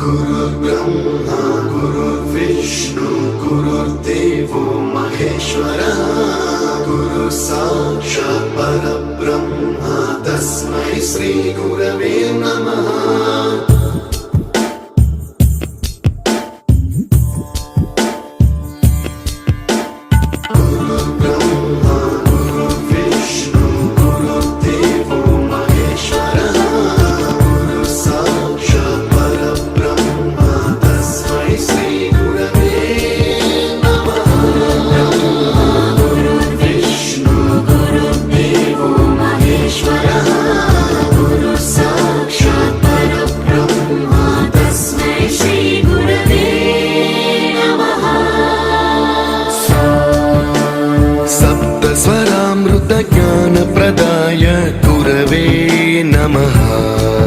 गुरुर्ब्रह्मा गुरुर्विष्णु गुरुर्देवो महेश्वरः गुरु साक्षात् परब्रह्म तस्मै श्री गुरवे नमः। स्वरामृत ज्ञान प्रदाय गुरवे नमः।